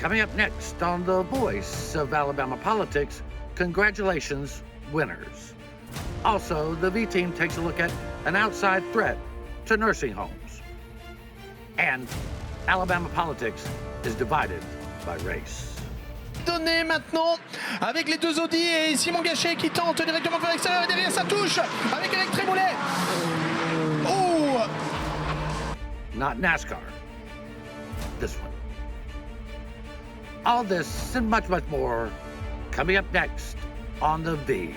Coming up next on The Voice of Alabama Politics, congratulations, winners. Also, the V Team takes a look at an outside threat to nursing homes. And Alabama politics is divided by race. Donné maintenant avec les deux Audi et Simon Gachet qui tente directement vers l'extérieur et derrière sa touche avec Eric Trémoulet. Oh! Not NASCAR. This one. All this and much, much more coming up next on The V.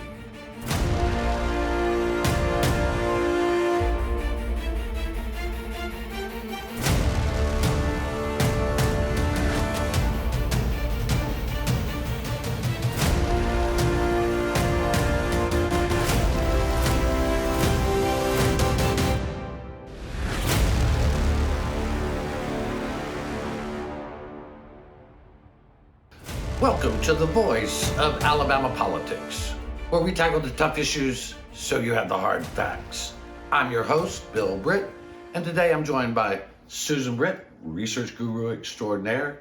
Welcome to The Voice of Alabama Politics, where we tackle the tough issues so you have the hard facts. I'm your host, Bill Britt, and today I'm joined by Susan Britt, research guru extraordinaire,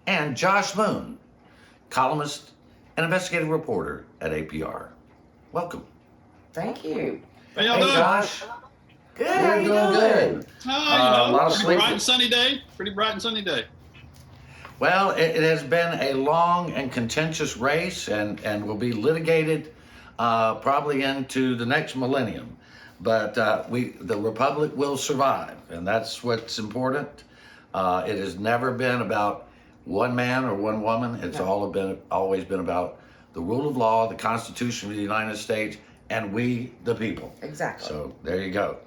and Josh Moon, columnist and investigative reporter at APR. Welcome. Thank you. How y'all Hey, doing? Josh. Good. How We're you doing good. A lot of pretty sleep. bright and sunny day. Pretty bright and sunny day. Well, it has been a long and contentious race and will be litigated probably into the next millennium. But the Republic will survive, and that's what's important. It has never been about one man or one woman. It's always been about the rule of law, the Constitution of the United States, and we, the people. Exactly. So there you go.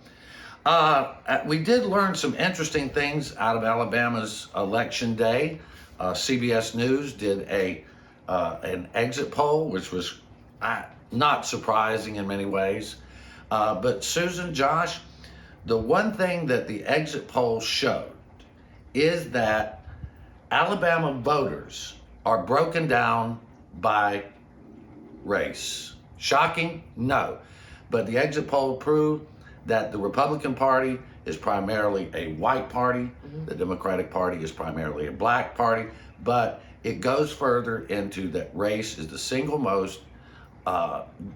We did learn some interesting things out of Alabama's election day. CBS News did an exit poll, which was not surprising in many ways. But Susan, Josh, the one thing that the exit poll showed is that Alabama voters are broken down by race. Shocking? No. But the exit poll proved that the Republican Party is primarily a white party. The Democratic Party is primarily a black party, but it goes further into that race is the single most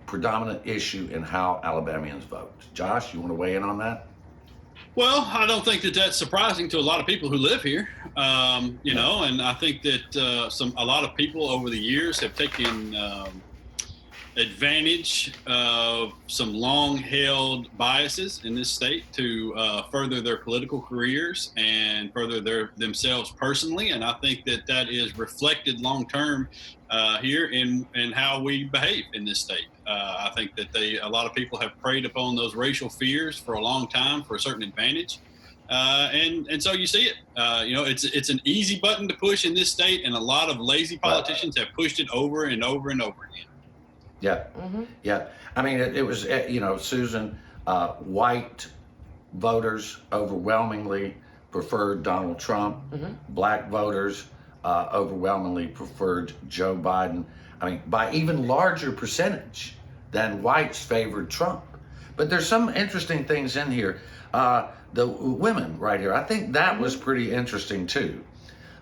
predominant issue in how Alabamians vote. Josh, you want to weigh in on that? Well, I don't think that that's surprising to a lot of people who live here, and I think that a lot of people over the years have taken advantage of some long-held biases in this state to further their political careers and further themselves personally. And I think that is reflected long-term here in how we behave in this state. I think that a lot of people have preyed upon those racial fears for a long time for a certain advantage. And so you see it. It's an easy button to push in this state, and a lot of lazy politicians have pushed it over and over and over again. Yeah, yeah. I mean, it was, Susan, white voters overwhelmingly preferred Donald Trump. Black voters overwhelmingly preferred Joe Biden. I mean, by even larger percentage than whites favored Trump. But there's some interesting things in here. The women right here, I think that was pretty interesting too.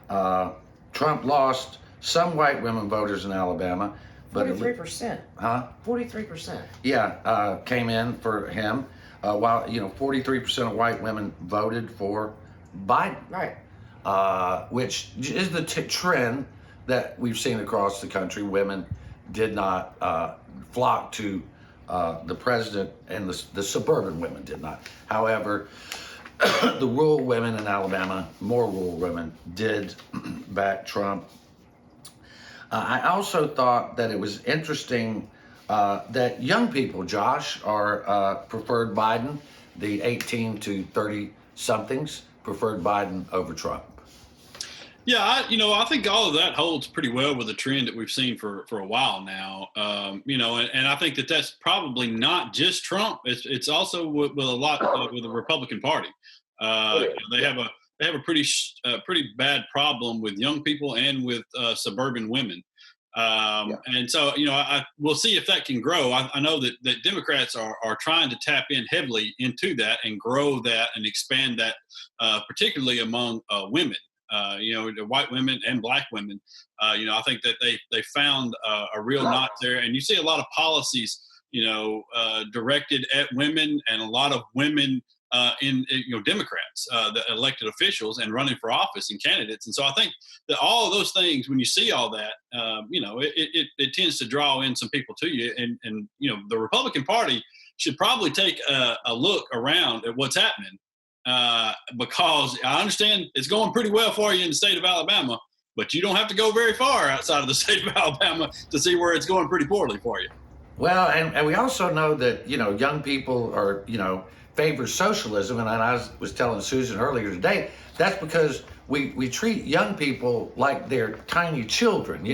Trump lost some white women voters in Alabama. 43%. Huh? 43%. Yeah, came in for him. While 43% of white women voted for Biden, Right. which is the trend that we've seen across the country. Women did not flock to the president, and the suburban women did not. However, the rural women in Alabama, more rural women, did back Trump. I also thought that it was interesting that young people, Josh, preferred Biden. The 18 to 30 somethings preferred Biden over Trump. Yeah, I think all of that holds pretty well with the trend that we've seen for a while now. And I think that that's probably not just Trump. It's also with a lot with the Republican Party. They have a pretty bad problem with young people and with suburban women. And so, we'll see if that can grow. I know that Democrats are trying to tap in heavily into that and grow that and expand that, particularly among women. The white women and black women. I think that they found a real knot there, and you see a lot of policies, directed at women, and a lot of women in Democrats, the elected officials, and running for office and candidates. And so I think that all of those things, when you see all that, it tends to draw in some people to you. And the Republican Party should probably take a look around at what's happening, because I understand it's going pretty well for you in the state of Alabama, but you don't have to go very far outside of the state of Alabama to see where it's going pretty poorly for you. Well, and we also know that, young people are, favor socialism. And I was telling Susan earlier today, that's because we treat young people like they're tiny children,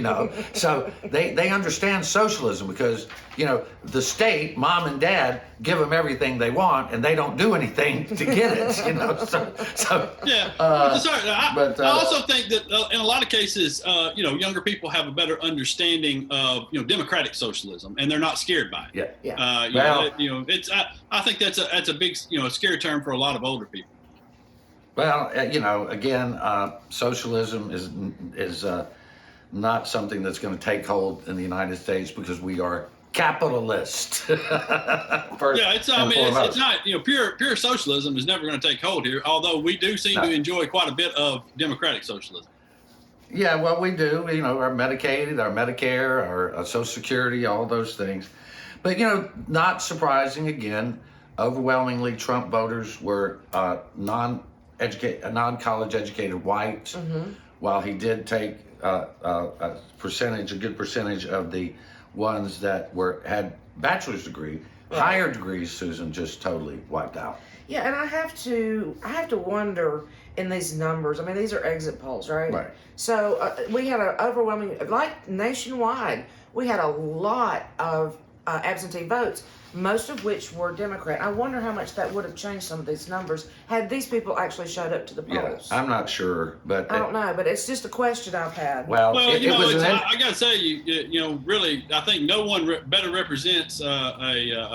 So they understand socialism because, the state, mom and dad, give them everything they want and they don't do anything to get it, So yeah. I also think that in a lot of cases, younger people have a better understanding of, democratic socialism, and they're not scared by it. Yeah. I think that's a big, scary term for a lot of older people. Well, again, socialism is not something that's going to take hold in the United States because we are capitalist. It's not, pure socialism is never going to take hold here, although we do seem to enjoy quite a bit of democratic socialism. Yeah, well, we do, our Medicaid, our Medicare, our Social Security, all those things. But, not surprising, again, overwhelmingly Trump voters were non-college educated whites, while he did take a good percentage of the ones that had bachelor's degree. Right. Higher degrees, Susan, just totally wiped out. Yeah, and I have to wonder in these numbers. I mean, these are exit polls, right? Right. So we had an overwhelming, like nationwide, we had a lot of absentee votes, most of which were Democrat. I wonder how much that would have changed some of these numbers had these people actually showed up to the polls. Yeah, I'm not sure, but I don't know, but it's just a question I've had. Well, I got to say, really, I think no one better represents a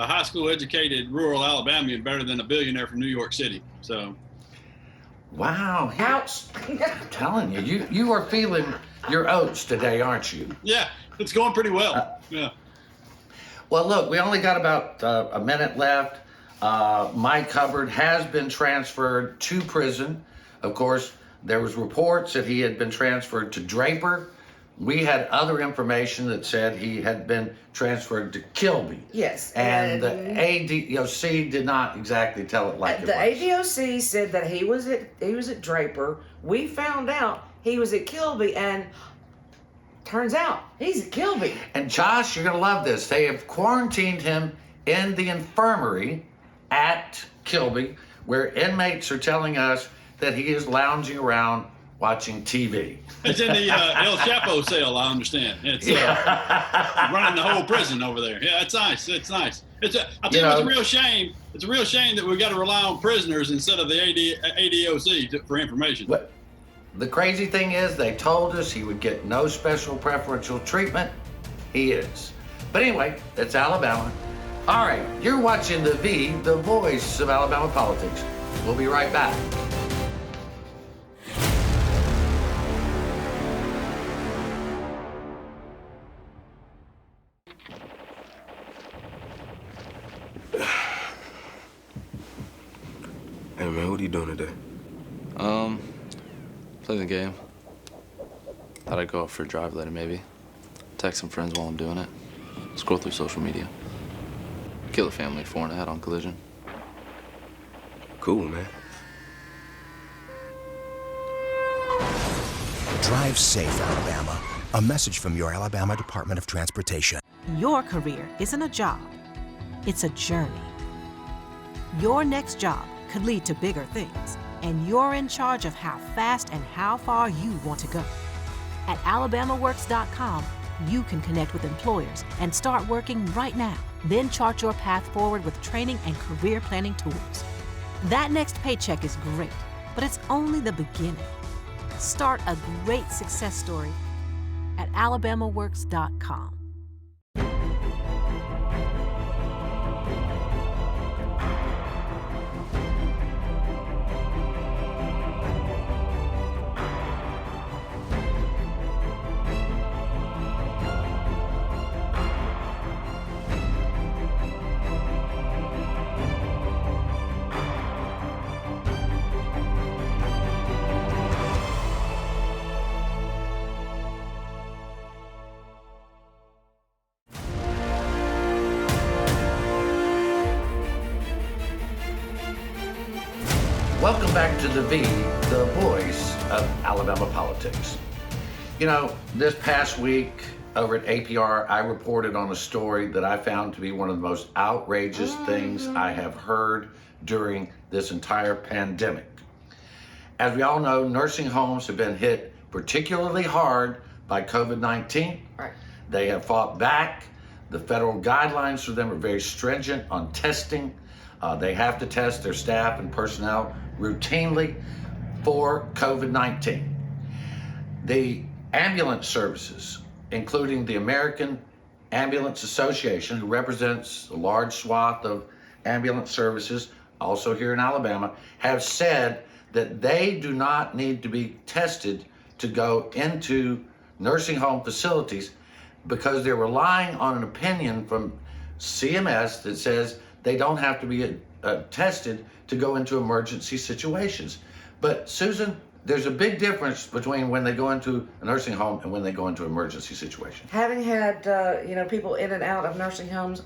high school educated rural Alabamian better than a billionaire from New York City. So, wow, ouch! I'm telling you, you are feeling your oats today, aren't you? Yeah, it's going pretty well. Yeah. Well, look, we only got about a minute left. Mike Hubbard has been transferred to prison. Of course, there was reports that he had been transferred to Draper. We had other information that said he had been transferred to Kilby. Yes. And the ADOC did not exactly tell it like it was. The ADOC said that he was at Draper. We found out he was at Kilby, and turns out he's at Kilby. And Josh, you're going to love this. They have quarantined him in the infirmary at Kilby, where inmates are telling us that he is lounging around watching TV. It's in the El Chapo cell, I understand. It's running the whole prison over there. Yeah, it's nice. It's nice. I think it's a real shame. It's a real shame that we got to rely on prisoners instead of the ADOC for information. But the crazy thing is, they told us he would get no special preferential treatment. He is. But anyway, that's Alabama. All right, you're watching the voice of Alabama politics. We'll be right back. Hey man, what are you doing today? Playing the game. Thought I'd go out for a drive later, maybe. Text some friends while I'm doing it. Scroll through social media. Kill a family 4 and a head-on collision. Cool, man. Drive safe, Alabama. A message from your Alabama Department of Transportation. Your career isn't a job, it's a journey. Your next job could lead to bigger things, and you're in charge of how fast and how far you want to go. At alabamaworks.com, you can connect with employers and start working right now. Then chart your path forward with training and career planning tools. That next paycheck is great, but it's only the beginning. Start a great success story at alabamaworks.com. Welcome back to The V, the voice of Alabama politics. You know, this past week over at APR, I reported on a story that I found to be one of the most outrageous things I have heard during this entire pandemic. As we all know, nursing homes have been hit particularly hard by COVID-19. Right. They have fought back. The federal guidelines for them are very stringent on testing. They have to test their staff and personnel routinely for COVID-19. The ambulance services, including the American Ambulance Association, who represents a large swath of ambulance services, also here in Alabama, have said that they do not need to be tested to go into nursing home facilities because they're relying on an opinion from CMS that says they don't have to be tested to go into emergency situations. But Susan, there's a big difference between when they go into a nursing home and when they go into an emergency situation. Having had people in and out of nursing homes,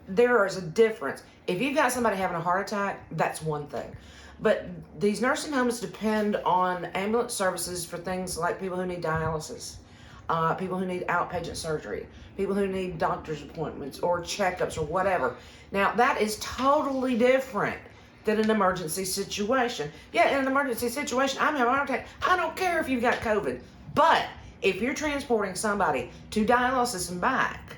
there is a difference. If you've got somebody having a heart attack, that's one thing. But these nursing homes depend on ambulance services for things like people who need dialysis, people who need outpatient surgery, people who need doctor's appointments or checkups or whatever. Now, that is totally different than an emergency situation. Yeah, in an emergency situation, I'm having a heart attack. I don't care if you've got COVID. But if you're transporting somebody to dialysis and back,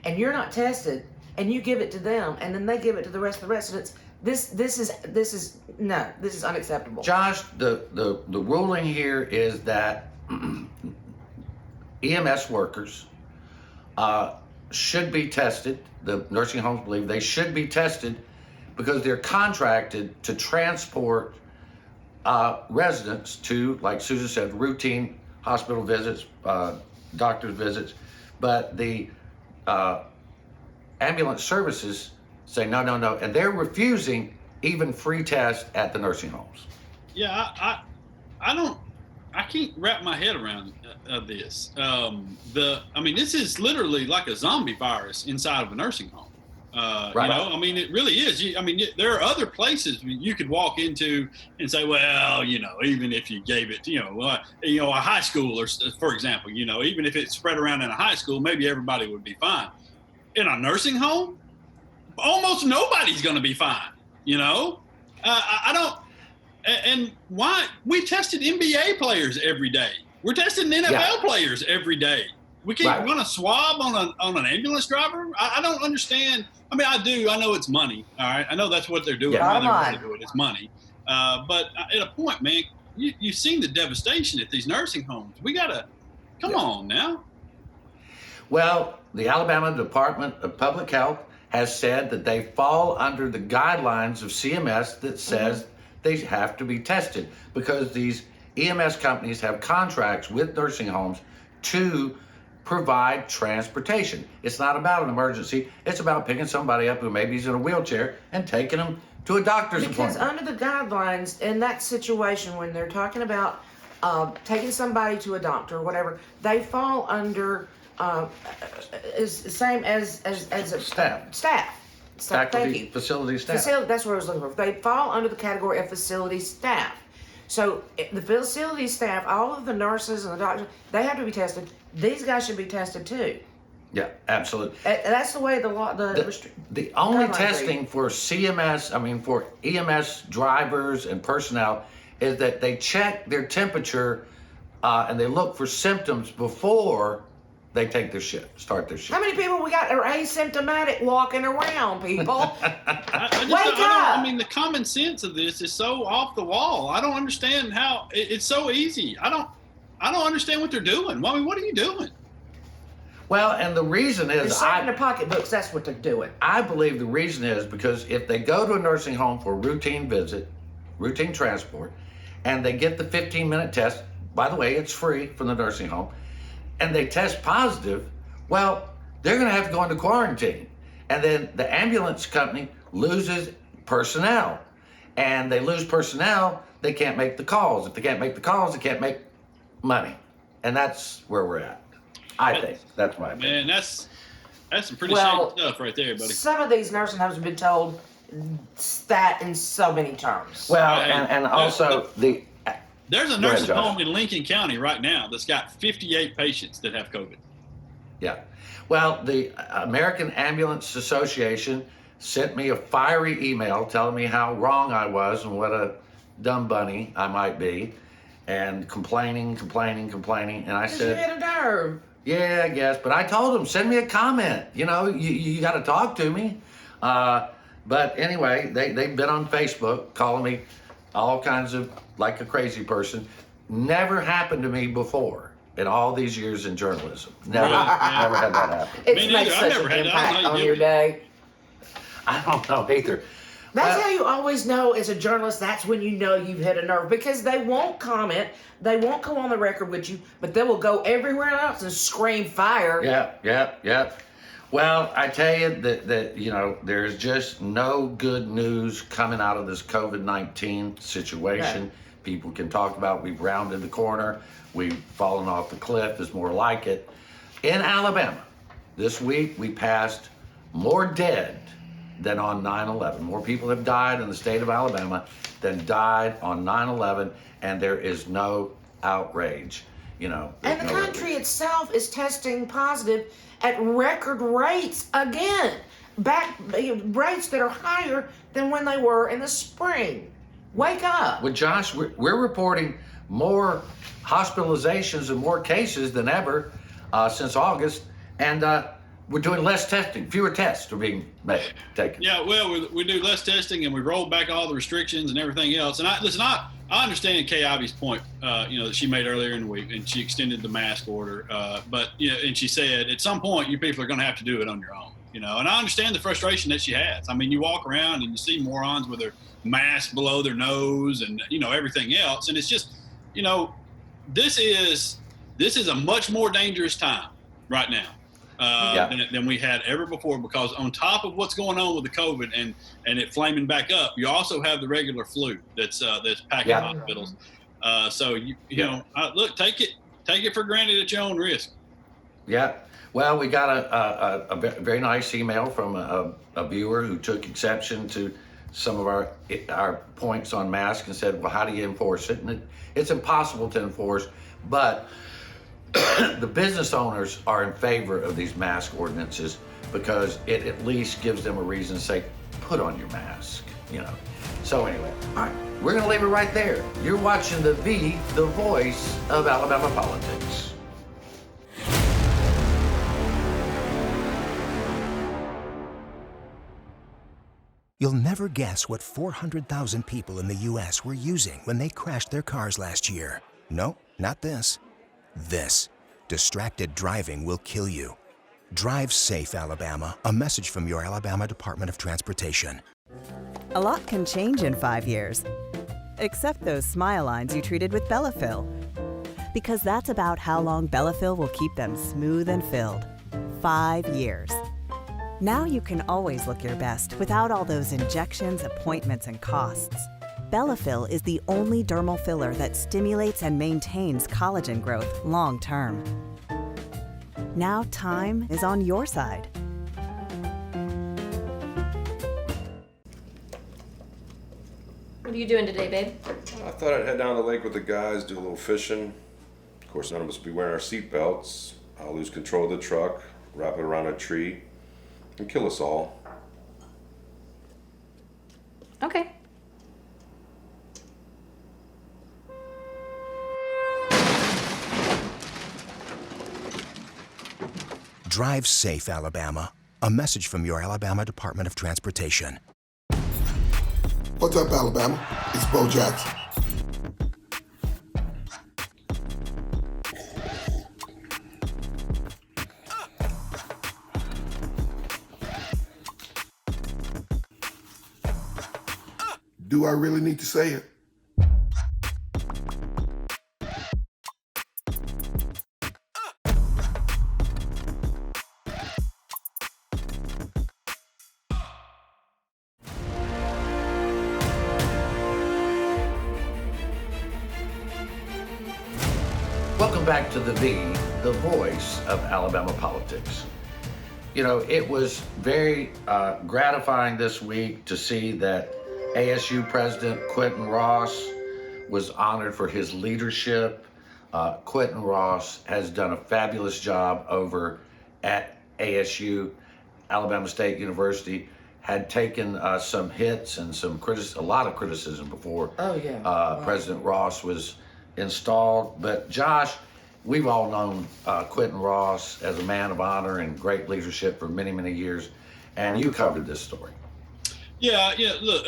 and you're not tested, and you give it to them, and then they give it to the rest of the residents, this is unacceptable. Josh, the ruling here is that EMS workers should be tested. The nursing homes believe they should be tested because they're contracted to transport residents to, like Susan said, routine hospital visits, doctor's visits. But the ambulance services say no, and they're refusing even free tests at the nursing homes. Yeah, I can't wrap my head around this. This is literally like a zombie virus inside of a nursing home. Right. It really is. There are other places you could walk into and say, well, even if you gave it, a high school, or for example, even if it's spread around in a high school, maybe everybody would be fine. In a nursing home, almost nobody's going to be fine. I don't. And why? We tested NBA players every day. We're testing NFL players every day. We can't run a swab on an ambulance driver. I don't understand. I do. I know it's money. All right. I know that's what they're doing. Yeah, They want to do it. It's money. But at a point, man, you've seen the devastation at these nursing homes. We gotta come on now. Well, the Alabama Department of Public Health has said that they fall under the guidelines of CMS that says they have to be tested because these EMS companies have contracts with nursing homes to provide transportation. It's not about an emergency. It's about picking somebody up who maybe is in a wheelchair and taking them to a doctor's Because appointment. under the guidelines, in that situation, when they're talking about taking somebody to a doctor or whatever, they fall under is the same as a Staff. Faculty, facility staff. That's what I was looking for. They fall under the category of facility staff. So the facility staff, all of the nurses and the doctors, they have to be tested. These guys should be tested too. Yeah, absolutely. That's the way the law, The only testing for for EMS drivers and personnel is that they check their temperature and they look for symptoms before they take their shift, start their shift. How many people we got are asymptomatic walking around, people? Wake up! The common sense of this is so off the wall. I don't understand how it's so easy. I don't understand what they're doing. What are you doing? Well, and the reason They're is saving their pocketbooks. That's what they're doing. I believe the reason is because if they go to a nursing home for a routine visit, routine transport, and they get the 15-minute test, by the way, it's free from the nursing home, and they test positive, well, they're going to have to go into quarantine. And then the ambulance company loses personnel. And they lose personnel, they can't make the calls. If they can't make the calls, they can't make money. And that's where we're at. I think. That's my opinion. Man, that's some pretty shady stuff right there, buddy. Some of these nursing homes have been told that in so many terms. Well, Hey, and also the There's a Go ahead, nursing Josh. home in Lincoln County right now that's got 58 patients that have COVID. yeah. Well, the American Ambulance Association sent me a fiery email telling me how wrong I was and what a dumb bunny I might be, and complaining. And I Because you said, hit a nerve. yeah, I guess. But I told them, send me a comment. You know, you got to talk to me. But anyway, they've been on Facebook calling me all kinds of, like a crazy person. Never happened to me before in all these years in journalism. Never, Really? Yeah. never had that happen. It's Me makes neither. I've such never an had that. I don't impact know on you your do. day. I don't know either. That's how you always know as a journalist, that's when you know you've hit a nerve, because they won't comment, they won't go on the record with you, but they will go everywhere else and scream fire. Yeah. Well, I tell you that you know, there's just no good news coming out of this COVID-19 situation. Right. People can talk about we've rounded the corner, we've fallen off the cliff, is more like it. In Alabama, this week we passed more dead than on 9/11. More people have died in the state of Alabama than died on 9/11, and there is no outrage. You know, And the there's no country outrage. itself is testing positive at record rates again. Rates that are higher than when they were in the spring. Wake up. Well, Josh, we're reporting more hospitalizations and more cases than ever since August, and we're doing less testing. Fewer tests are being taken. Yeah, well, we do less testing and we rolled back all the restrictions and everything else. And I understand Kay Ivy's point, that she made earlier in the week, and she extended the mask order. But and she said at some point you people are going to have to do it on your own. And I understand the frustration that she has. I mean, you walk around and you see morons with their mask below their nose and everything else, and it's just, this is a much more dangerous time right now. Than we had ever before, because on top of what's going on with the COVID and it flaming back up, you also have the regular flu that's packing hospitals. So look, take it for granted at your own risk. Yeah. Well, we got a very nice email from a viewer who took exception to some of our points on masks and said, well, how do you enforce it? And it's impossible to enforce, but the business owners are in favor of these mask ordinances because it at least gives them a reason to say, put on your mask, So anyway, all right, we're going to leave it right there. You're watching the voice of Alabama politics. You'll never guess what 400,000 people in the U.S. were using when they crashed their cars last year. No, not this. This. Distracted driving will kill you. Drive safe, Alabama. A message from your Alabama Department of Transportation. A lot can change in 5 years. Except those smile lines you treated with Bellafill. Because that's about how long Bellafill will keep them smooth and filled. 5 years. Now you can always look your best without all those injections, appointments, and costs. Bellafill is the only dermal filler that stimulates and maintains collagen growth long term. Now time is on your side. What are you doing today, babe? I thought I'd head down to the lake with the guys, do a little fishing. Of course, none of us will be wearing our seatbelts. I'll lose control of the truck, wrap it around a tree, and kill us all. Okay. Drive safe, Alabama. A message from your Alabama Department of Transportation. What's up, Alabama? It's Bo Jackson. Do I really need to say it? Welcome back to the voice of Alabama politics. it was very gratifying this week to see that ASU President Quinton Ross was honored for his leadership. Quinton Ross has done a fabulous job over at ASU, Alabama State University. Had taken some hits and a lot of criticism before President Ross was installed. But Josh, we've all known Quinton Ross as a man of honor and great leadership for many, many years, and you covered this story. Yeah. Look,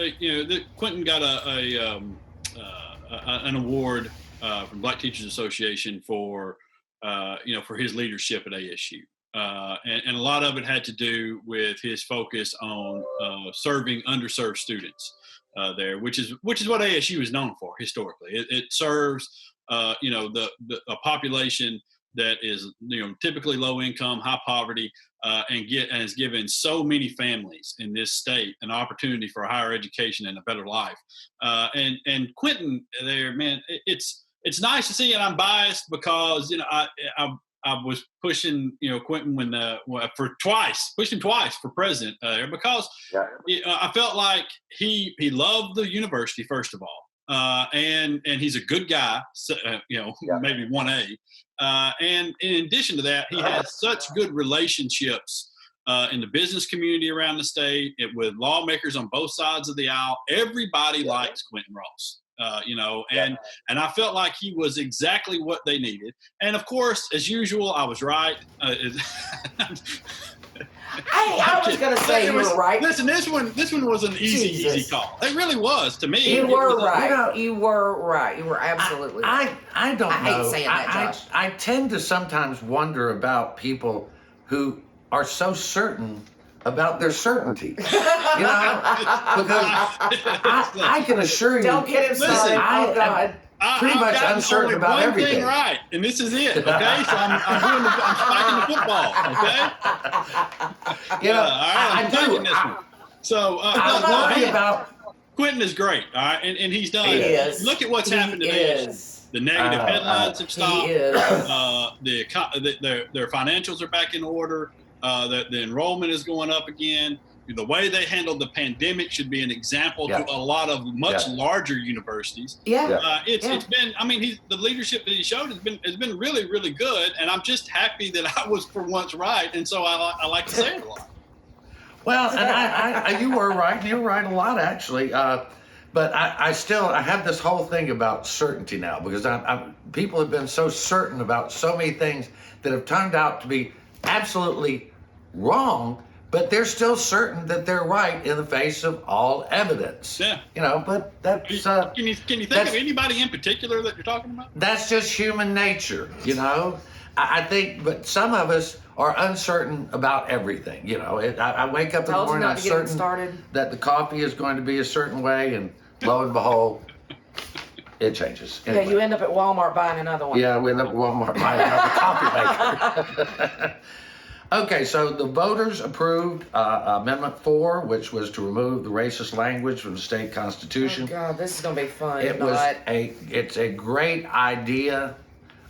Quinton got an award from Black Teachers Association for his leadership at ASU. And a lot of it had to do with his focus on serving underserved students there, which is what ASU is known for historically. It serves a population that is typically low income, high poverty, and has given so many families in this state an opportunity for a higher education and a better life. And Quinton there, man, it's nice to see, and I'm biased because I was pushing, Quinton pushed him twice for president there because I felt like he loved the university, first of all. And he's a good guy, maybe 1A. And in addition to that, he has such good relationships in the business community around the state, with lawmakers on both sides of the aisle. Everybody likes Quinton Ross. And I felt like he was exactly what they needed. And of course, as usual, I was right. I was going to say you were right. Listen, this one was an easy call. It really was to me. You were right. You were right. You were absolutely right. I don't know. I hate saying that, Josh. I tend to sometimes wonder about people who are so certain about their certainty. Because I can assure you. Don't get him started. Oh, God. Pretty much uncertain about everything. Thing right, and this is it. Okay, so I'm spiking the football. Okay. I do. This one. So I'm worried about. Quinton is great. All right, and he's done. He is. Look at what's happened today. The negative headlines have stopped. He is. Their financials are back in order. The enrollment is going up again. The way they handled the pandemic should be an example to a lot of much larger universities. It's been. I mean, the leadership that he showed has been really, really good, and I'm just happy that I was for once right, and so I like to say it a lot. Well, and you were right. You were right a lot, actually. But I have this whole thing about certainty now, because people have been so certain about so many things that have turned out to be absolutely wrong. But they're still certain that they're right in the face of all evidence. Yeah. But that's... Can you think of anybody in particular that you're talking about? That's just human nature, I think, but some of us are uncertain about everything, I wake up in the morning, I'm certain that the coffee is going to be a certain way, and lo and behold, it changes. Anyway. Yeah, you end up at Walmart buying another one. Yeah, we end up at Walmart buying another coffee maker. Okay, so the voters approved Amendment 4, which was to remove the racist language from the state constitution. Oh God, this is going to be fun. It's a great idea.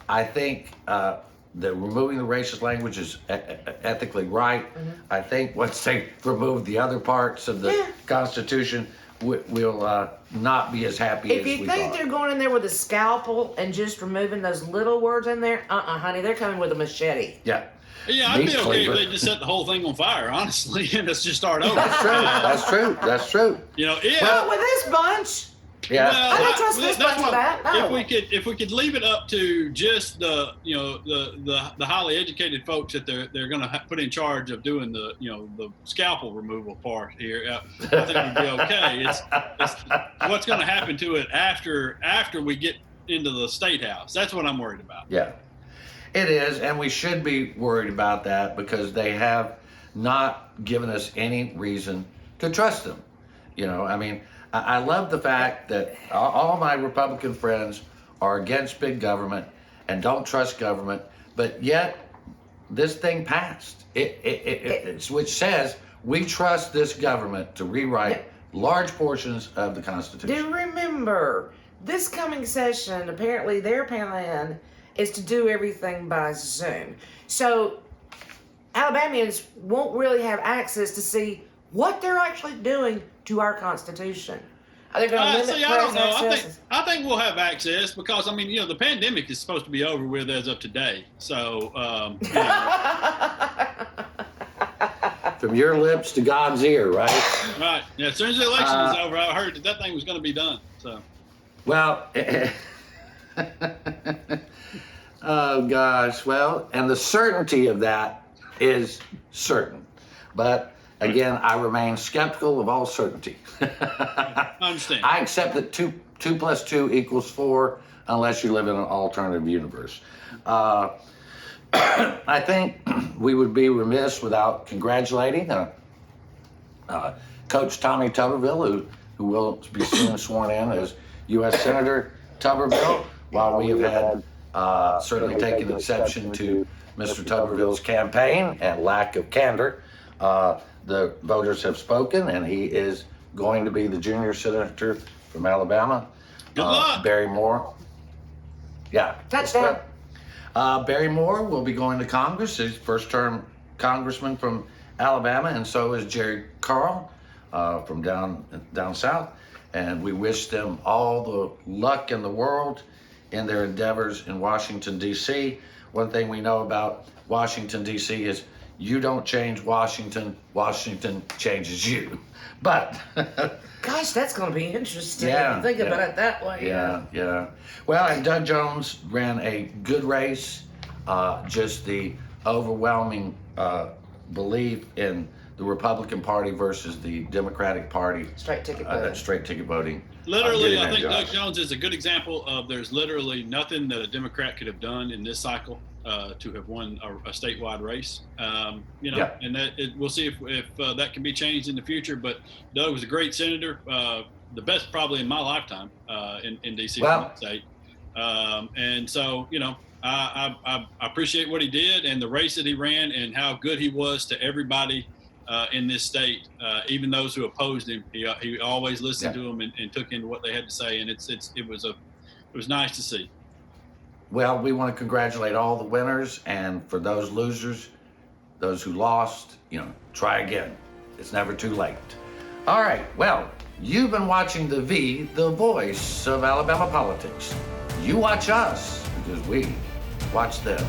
I think that removing the racist language is ethically right. Mm-hmm. I think once they remove the other parts of the Constitution, we'll not be as happy as we thought. If you think they're going in there with a scalpel and just removing those little words in there, honey, they're coming with a machete. Yeah. Yeah, I'd be okay if they just set the whole thing on fire, honestly, and let's just start over. That's true. Well, with this bunch, I don't trust this bunch for that. No. If we could leave it up to just the highly educated folks that they're going to put in charge of doing the scalpel removal part here, I think it'd be okay. It's what's going to happen to it after we get into the state house. That's what I'm worried about. Yeah. It is, and we should be worried about that because they have not given us any reason to trust them. I love the fact that all my Republican friends are against big government and don't trust government, but yet this thing passed. Which says we trust this government to rewrite large portions of the Constitution. Do remember, this coming session, apparently their plan is to do everything by Zoom. So Alabamians won't really have access to see what they're actually doing to our Constitution. Are they going to limit See, I don't press know. access? I think we'll have access because, I mean, the pandemic is supposed to be over with as of today. So, From your lips to God's ear, right? Right. Yeah, as soon as the election was over, I heard that thing was going to be done. So. Well, oh gosh. Well, and the certainty of that is certain. But again, I remain skeptical of all certainty. I understand. I accept that two plus 2 equals 4 unless you live in an alternative universe. I think we would be remiss without congratulating Coach Tommy Tuberville, who will be soon sworn in as U.S. Senator Tuberville, while we have had certainly taken exception to Mr. Tuberville's campaign and lack of candor. The voters have spoken, and he is going to be the junior senator from Alabama. Good luck. Barry Moore. Yeah. Touchdown. Barry Moore will be going to Congress, his first term congressman from Alabama, and so is Jerry Carl from down south. And we wish them all the luck in the world in their endeavors in Washington, D.C. One thing we know about Washington, D.C. is you don't change Washington, Washington changes you. But Gosh, that's going to be interesting Yeah, if you think yeah. about it that way. yeah. Well, and Doug Jones ran a good race. Just the overwhelming belief in the Republican Party versus the Democratic Party. Straight ticket voting. Straight ticket voting. Literally, Get in I there, think Josh. Doug Jones is a good example of there's literally nothing that a Democrat could have done in this cycle to have won a statewide race. Yeah. And that we'll see if that can be changed in the future. But Doug was a great senator, the best probably in my lifetime in D.C. Well- state. And so, I appreciate what he did and the race that he ran and how good he was to everybody in this state, even those who opposed him. He always listened to them and took in what they had to say, and it was nice to see. Well, we want to congratulate all the winners, and for those losers, those who lost, try again. It's never too late. All right, well, you've been watching the voice of Alabama politics. You watch us, because we watch them.